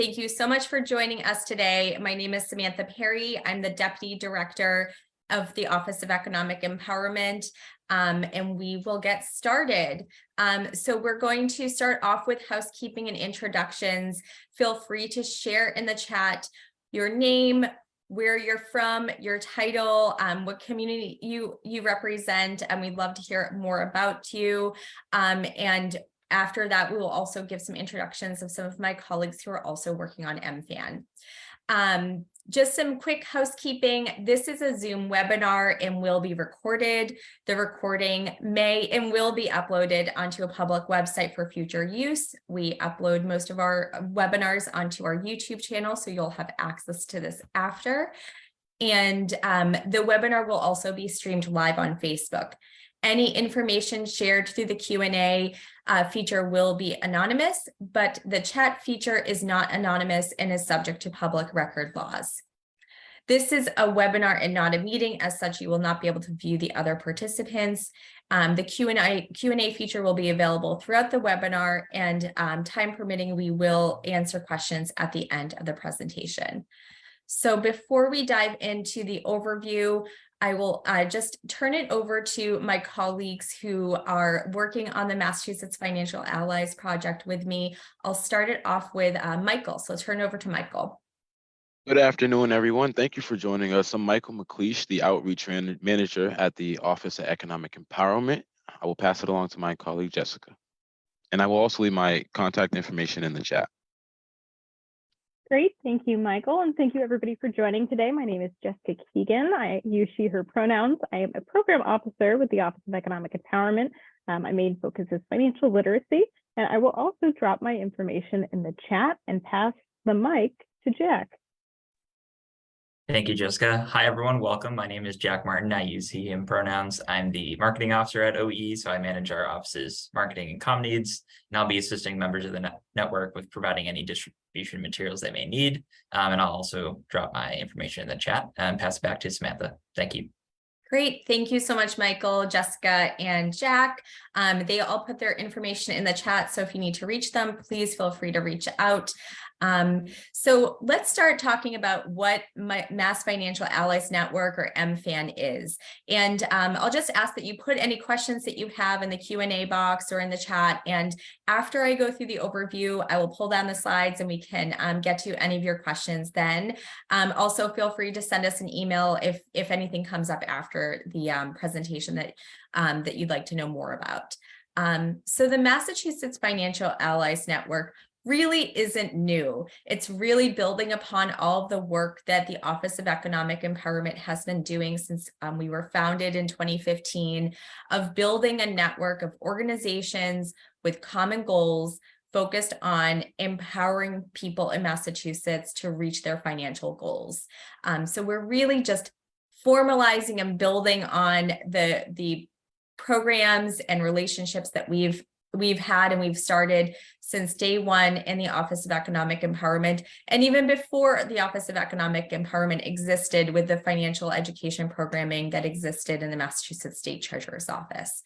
Thank you so much for joining us today. My name is Samantha Perry. I'm the Deputy Director of the Office of Economic Empowerment, and we will get started. So we're going to start off with housekeeping and introductions. Feel free to share in the chat your name, where you're from, your title, what community you represent, and we'd love to hear more about you. And after that, we will also give some introductions of some of my colleagues who are also working on MFAN. Just some quick housekeeping. This is a Zoom webinar and will be recorded. The recording may and will be uploaded onto a public website for future use. We upload most of our webinars onto our YouTube channel, so you'll have access to this after. And the webinar will also be streamed live on Facebook. Any information shared through the Q&A feature will be anonymous, but the chat feature is not anonymous and is subject to public record laws. This is a webinar and not a meeting. As such, you will not be able to view the other participants. The Q&A feature will be available throughout the webinar, and time permitting, we will answer questions at the end of the presentation. So before we dive into the overview, I will just turn it over to my colleagues who are working on the Massachusetts Financial Allies project with me. I'll start it off with Michael, so turn over to Michael. Good afternoon, everyone. Thank you for joining us. I'm Michael McLeish, the Outreach Manager at the Office of Economic Empowerment. I will pass it along to my colleague, Jessica. And I will also leave my contact information in the chat. Great, thank you, Michael, and thank you everybody for joining today. My name is Jessica Keegan. I use she, her pronouns. I am a program officer with the Office of Economic Empowerment. My main focus is financial literacy, and I will also drop my information in the chat and pass the mic to Jack. Thank you, Jessica. Hi, everyone. Welcome. My name is Jack Martin. I use he, him pronouns. I'm the marketing officer at OE, so I manage our office's marketing and comm needs, and I'll be assisting members of the network with providing any distribution materials they may need. And I'll also drop my information in the chat and pass it back to Samantha. Thank you. Great. Thank you so much, Michael, Jessica, and Jack. They all put their information in the chat, so if you need to reach them, please feel free to reach out. So let's start talking about what Mass Financial Allies Network, or MFAN, is. And I'll just ask that you put any questions that you have in the Q&A box or in the chat. And after I go through the overview, I will pull down the slides and we can get to any of your questions then. Also, feel free to send us an email if anything comes up after the presentation that you'd like to know more about. So the Massachusetts Financial Allies Network really isn't new. It's really building upon all of the work that the Office of Economic Empowerment has been doing since we were founded in 2015, of building a network of organizations with common goals focused on empowering people in Massachusetts to reach their financial goals. So we're really just formalizing and building on the programs and relationships that we've had and we've started since day one in the Office of Economic Empowerment, and even before the Office of Economic Empowerment existed, with the financial education programming that existed in the Massachusetts State Treasurer's Office.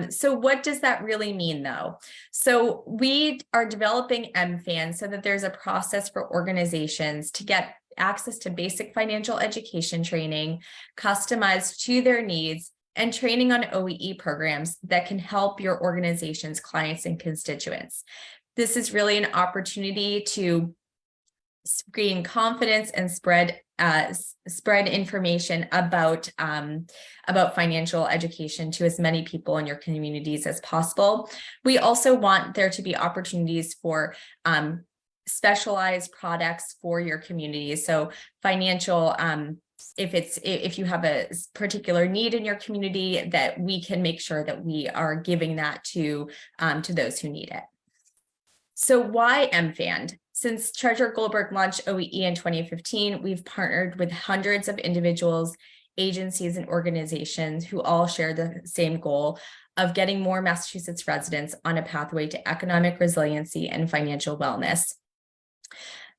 So what does that really mean, though? So we are developing MFAN so that there's a process for organizations to get access to basic financial education training customized to their needs, and training on OEE programs that can help your organization's clients and constituents. This is really an opportunity to gain confidence and spread information about financial education to as many people in your communities as possible. We also want there to be opportunities for specialized products for your community. So financial, if you have a particular need in your community, that we can make sure that we are giving that to those who need it. So why MFAN? Since Treasurer Goldberg launched OEE in 2015, we've partnered with hundreds of individuals, agencies, and organizations who all share the same goal of getting more Massachusetts residents on a pathway to economic resiliency and financial wellness.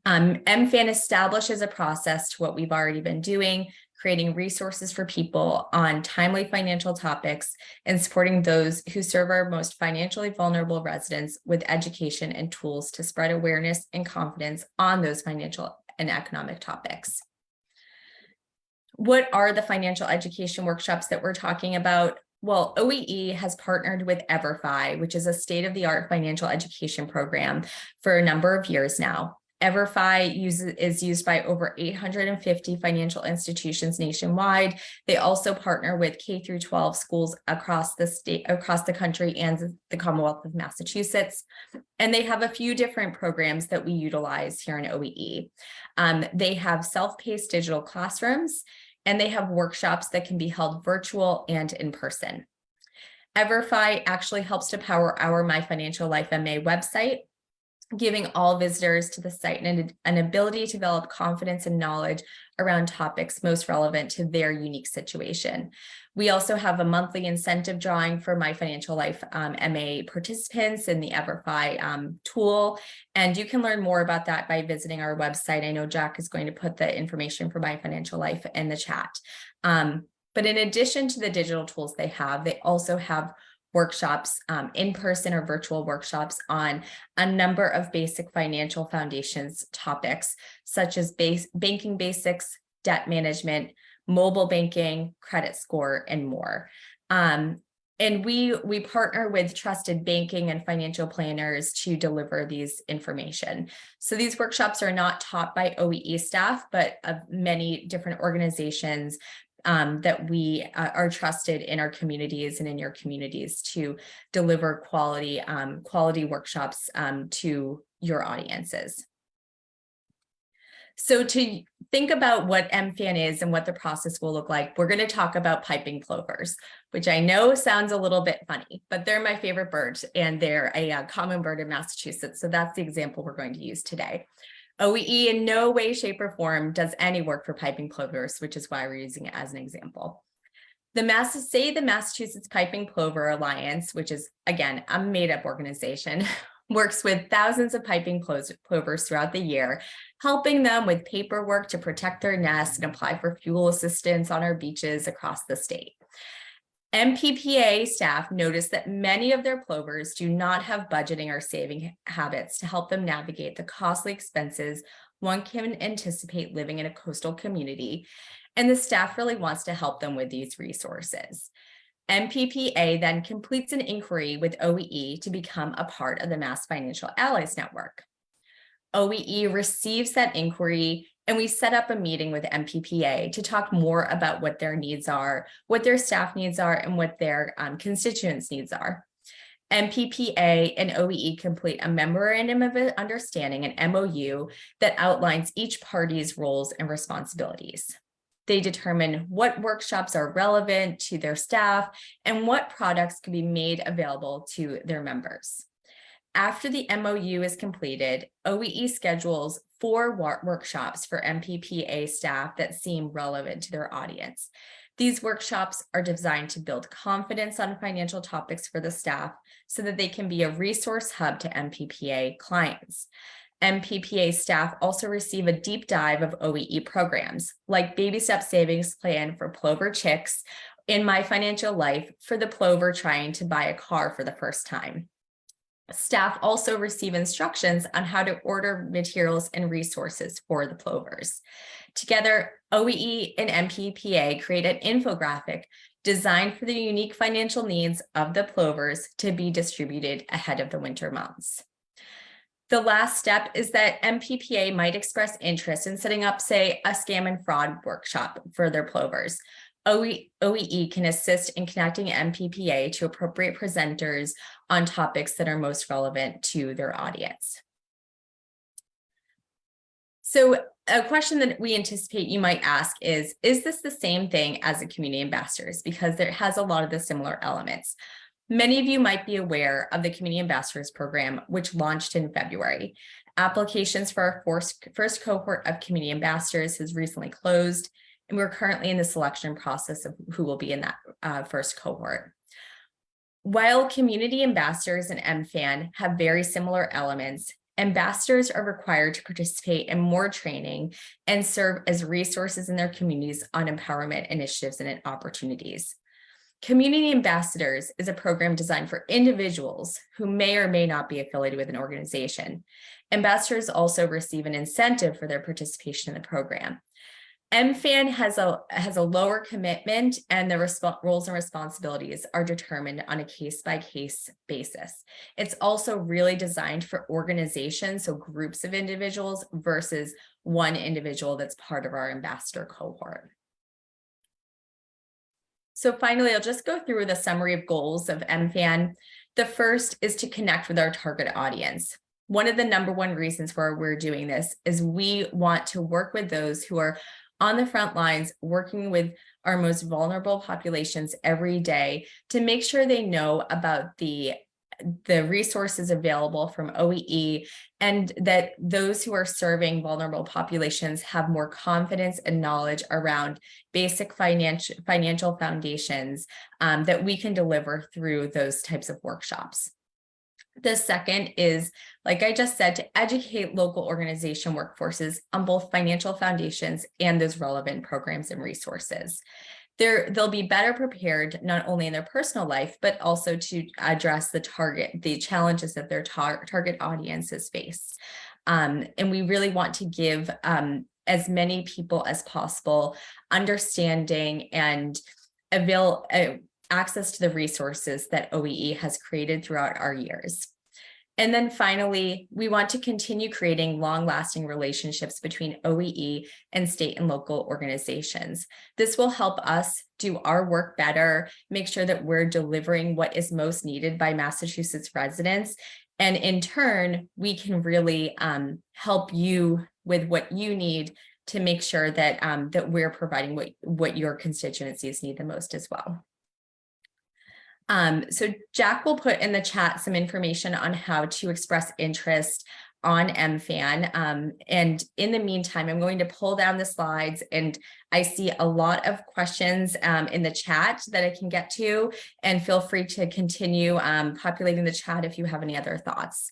MFAN establishes a process to what we've already been doing, creating resources for people on timely financial topics, and supporting those who serve our most financially vulnerable residents with education and tools to spread awareness and confidence on those financial and economic topics. What are the financial education workshops that we're talking about? Well, OEE has partnered with EverFi, which is a state-of-the-art financial education program for a number of years now. EverFi is used by over 850 financial institutions nationwide. They also partner with K-12 schools across the country and the Commonwealth of Massachusetts. And they have a few different programs that we utilize here in OEE. They have self-paced digital classrooms, and they have workshops that can be held virtual and in person. EverFi actually helps to power our My Financial Life MA website, giving all visitors to the site an ability to develop confidence and knowledge around topics most relevant to their unique situation. We also have a monthly incentive drawing for My Financial Life MA participants in the EverFi tool, and you can learn more about that by visiting our website. I know Jack is going to put the information for My Financial Life in the chat. But in addition to the digital tools they also have workshops, in-person or virtual workshops on a number of basic financial foundations topics, such as banking basics, debt management, mobile banking, credit score, and more. And we partner with trusted banking and financial planners to deliver these information. So these workshops are not taught by OEE staff, but of many different organizations that we are trusted in our communities and in your communities to deliver quality workshops to your audiences. So to think about what MFAN is and what the process will look like, we're going to talk about piping plovers, which I know sounds a little bit funny, but they're my favorite bird, and they're a common bird in Massachusetts. So that's the example we're going to use today. OEE in no way, shape, or form does any work for piping plovers, which is why we're using it as an example. The Massachusetts Piping Plover Alliance, which is, again, a made-up organization, works with thousands of piping plovers throughout the year, helping them with paperwork to protect their nests and apply for fuel assistance on our beaches across the state. MPPA staff noticed that many of their plovers do not have budgeting or saving habits to help them navigate the costly expenses one can anticipate living in a coastal community, and the staff really wants to help them with these resources. MPPA then completes an inquiry with OEE to become a part of the Mass Financial Allies Network. OEE receives that inquiry, and we set up a meeting with MPPA to talk more about what their needs are, what their staff needs are, and what their constituents' needs are. MPPA and OEE complete a memorandum of understanding, an MOU, that outlines each party's roles and responsibilities. They determine what workshops are relevant to their staff and what products can be made available to their members. After the MOU is completed, OEE schedules 4 workshops for MPPA staff that seem relevant to their audience. These workshops are designed to build confidence on financial topics for the staff so that they can be a resource hub to MPPA clients. MPPA staff also receive a deep dive of OEE programs, like Baby Step Savings Plan for plover chicks, in My Financial Life for the plover trying to buy a car for the first time. Staff also receive instructions on how to order materials and resources for the plovers. Together, OEE and MPPA create an infographic designed for the unique financial needs of the plovers to be distributed ahead of the winter months. The last step is that MPPA might express interest in setting up, say, a scam and fraud workshop for their plovers. OEE can assist in connecting MPPA to appropriate presenters on topics that are most relevant to their audience. So a question that we anticipate you might ask is this the same thing as a community ambassadors? Because it has a lot of the similar elements. Many of you might be aware of the Community Ambassadors Program, which launched in February. Applications for our first cohort of Community Ambassadors has recently closed, and we're currently in the selection process of who will be in that first cohort. While Community Ambassadors and MFAN have very similar elements, Ambassadors are required to participate in more training and serve as resources in their communities on empowerment initiatives and opportunities. Community Ambassadors is a program designed for individuals who may or may not be affiliated with an organization. Ambassadors also receive an incentive for their participation in the program. MFAN has a lower commitment, and the roles and responsibilities are determined on a case-by-case basis. It's also really designed for organizations, so groups of individuals versus one individual that's part of our ambassador cohort. So finally, I'll just go through the summary of goals of MFAN. The first is to connect with our target audience. One of the #1 reasons why we're doing this is we want to work with those who are on the front lines, working with our most vulnerable populations every day to make sure they know about the resources available from OEE, and that those who are serving vulnerable populations have more confidence and knowledge around basic financial foundations that we can deliver through those types of workshops. The second is, like I just said, to educate local organization workforces on both financial foundations and those relevant programs and resources. They'll be better prepared not only in their personal life, but also to address the challenges that their target audiences face. And we really want to give as many people as possible understanding and access to the resources that OEE has created throughout our years. And then finally, we want to continue creating long-lasting relationships between OEE and state and local organizations. This will help us do our work better, make sure that we're delivering what is most needed by Massachusetts residents. And in turn, we can really help you with what you need to make sure that, that we're providing what your constituencies need the most as well. So Jack will put in the chat some information on how to express interest on MFAN. And in the meantime, I'm going to pull down the slides, and I see a lot of questions in the chat that I can get to, and feel free to continue populating the chat if you have any other thoughts.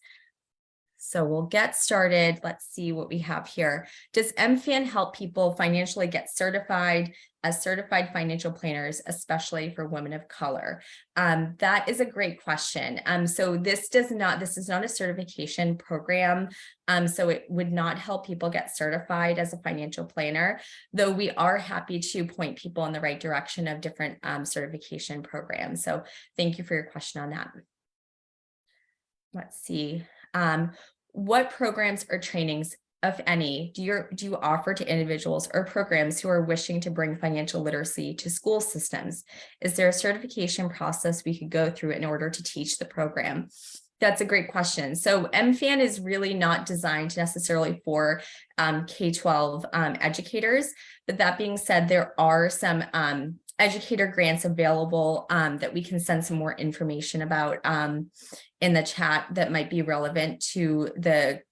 So we'll get started. Let's see what we have here. Does MFAN help people financially get certified as certified financial planners, especially for women of color? That is a great question. So this is not a certification program. So it would not help people get certified as a financial planner, though we are happy to point people in the right direction of different certification programs. So thank you for your question on that. Let's see. What programs or trainings, if any, do you offer to individuals or programs who are wishing to bring financial literacy to school systems? Is there a certification process we could go through in order to teach the program? That's a great question. So MFAN is really not designed necessarily for K-12 educators, but that being said, there are some educator grants available that we can send some more information about in the chat that might be relevant to the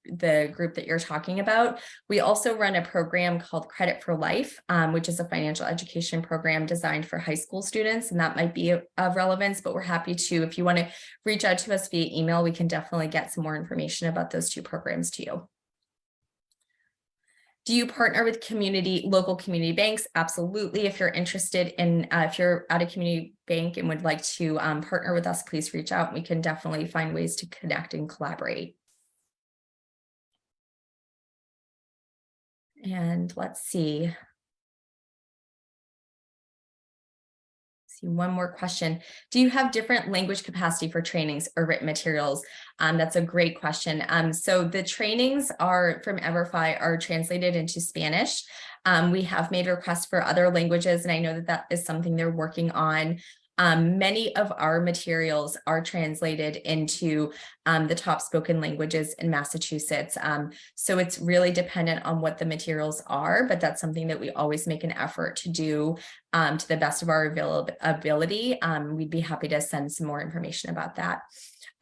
group that you're talking about. We also run a program called Credit for Life, which is a financial education program designed for high school students, and that might be of relevance, but we're happy to, if you want to reach out to us via email, we can definitely get some more information about those two programs to you. Do you partner with local community banks? Absolutely. If you're interested in, if you're at a community bank and would like to partner with us, please reach out. We can definitely find ways to connect and collaborate. And let's see. One more question. Do you have different language capacity for trainings or written materials? That's a great question. So the trainings from EverFi are translated into Spanish. We have made requests for other languages, and I know that is something they're working on. Many of our materials are translated into the top spoken languages in Massachusetts. So it's really dependent on what the materials are, but that's something that we always make an effort to do to the best of our ability. We'd be happy to send some more information about that.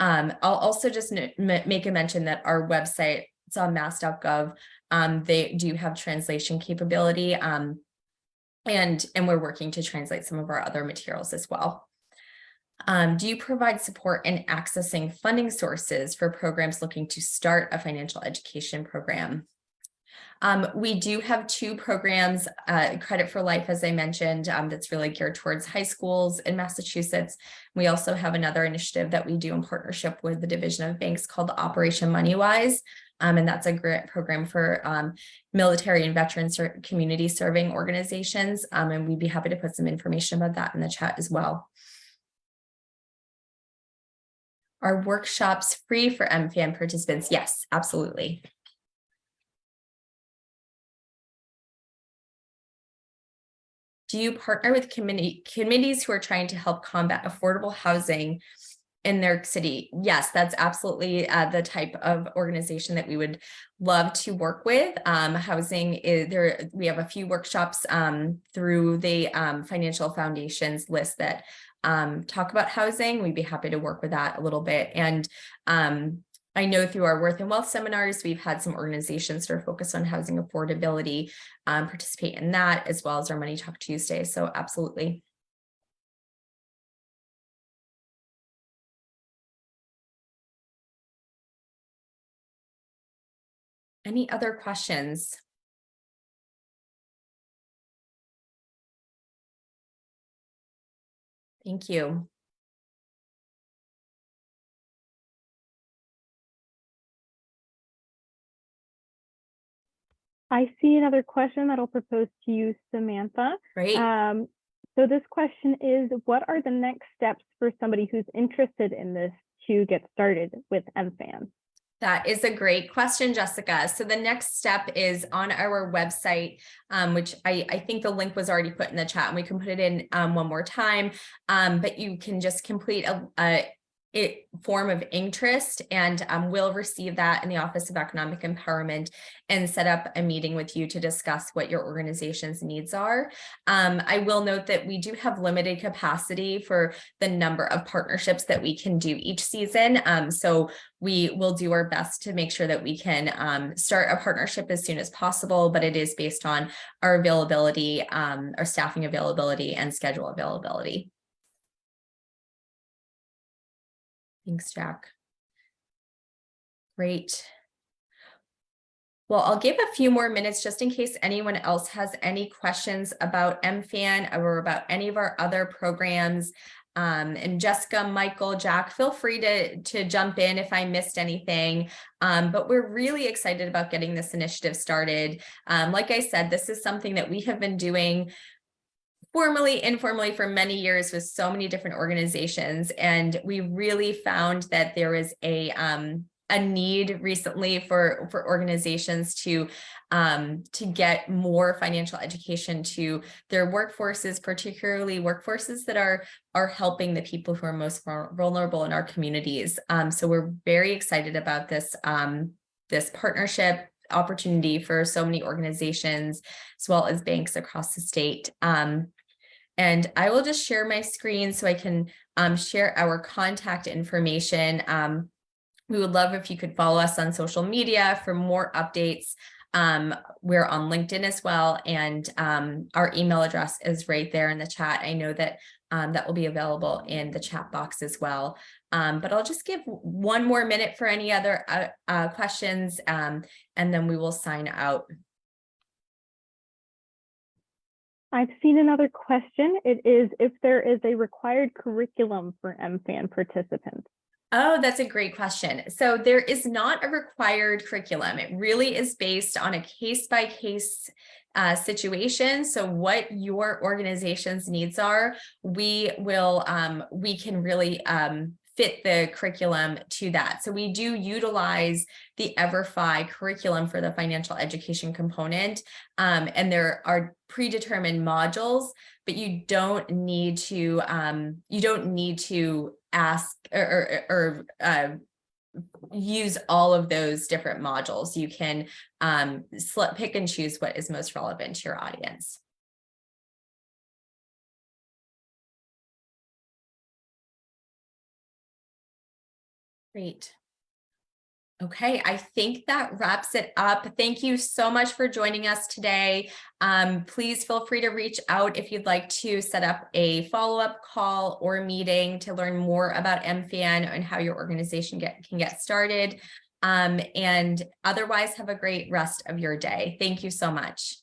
I'll also just make a mention that our website, it's on mass.gov. They do have translation capability. And we're working to translate some of our other materials as well. Do you provide support in accessing funding sources for programs looking to start a financial education program? We do have 2 programs, Credit for Life, as I mentioned, that's really geared towards high schools in Massachusetts. We also have another initiative that we do in partnership with the Division of Banks called Operation Moneywise. And that's a grant program for military and veteran community serving organizations. And we'd be happy to put some information about that in the chat as well. Are workshops free for MFAN participants? Yes, absolutely. Do you partner with committees who are trying to help combat affordable housing in their city? Yes, that's absolutely the type of organization that we would love to work with. Housing is there. We have a few workshops through the Financial Foundations list that talk about housing. We'd be happy to work with that a little bit. And I know through our Worth and Wealth seminars, we've had some organizations that are focused on housing affordability participate in that, as well as our Money Talk Tuesday. So absolutely. Any other questions? Thank you. I see another question that I'll propose to you, Samantha. Great. So this question is, what are the next steps for somebody who's interested in this to get started with MFAN? That is a great question, Jessica. So the next step is on our website, which I think the link was already put in the chat, and we can put it in one more time. But you can just complete a form of interest, and we'll receive that in the Office of Economic Empowerment and set up a meeting with you to discuss what your organization's needs are. I will note that we do have limited capacity for the number of partnerships that we can do each season. So we will do our best to make sure that we can start a partnership as soon as possible, but it is based on our availability, our staffing availability, and schedule availability. Thanks, Jack. Great. Well, I'll give a few more minutes just in case anyone else has any questions about MFAN or about any of our other programs. And Jessica, Michael, Jack, feel free to jump in if I missed anything. But we're really excited about getting this initiative started. Like I said, this is something that we have been doing formally, informally for many years with so many different organizations. And we really found that there is a need recently for organizations to get more financial education to their workforces, particularly workforces that are helping the people who are most vulnerable in our communities. So we're very excited about this, this partnership opportunity for so many organizations, as well as banks across the state. And I will just share my screen so I can share our contact information. We would love if you could follow us on social media for more updates. We're on LinkedIn as well, and our email address is right there in the chat. I know that that will be available in the chat box as well. But I'll just give one more minute for any other questions, and then we will sign out. I've seen another question. It is if there is a required curriculum for MFAN participants. Oh, that's a great question. So there is not a required curriculum. It really is based on a case-by-case situation. So what your organization's needs are, we can really fit the curriculum to that. So we do utilize the EverFi curriculum for the financial education component. And there are predetermined modules, but you don't need to ask or use all of those different modules. You can pick and choose what is most relevant to your audience. Great. Okay, I think that wraps it up. Thank you so much for joining us today. Please feel free to reach out if you'd like to set up a follow-up call or meeting to learn more about MFAN and how your organization can get started. And otherwise, have a great rest of your day. Thank you so much.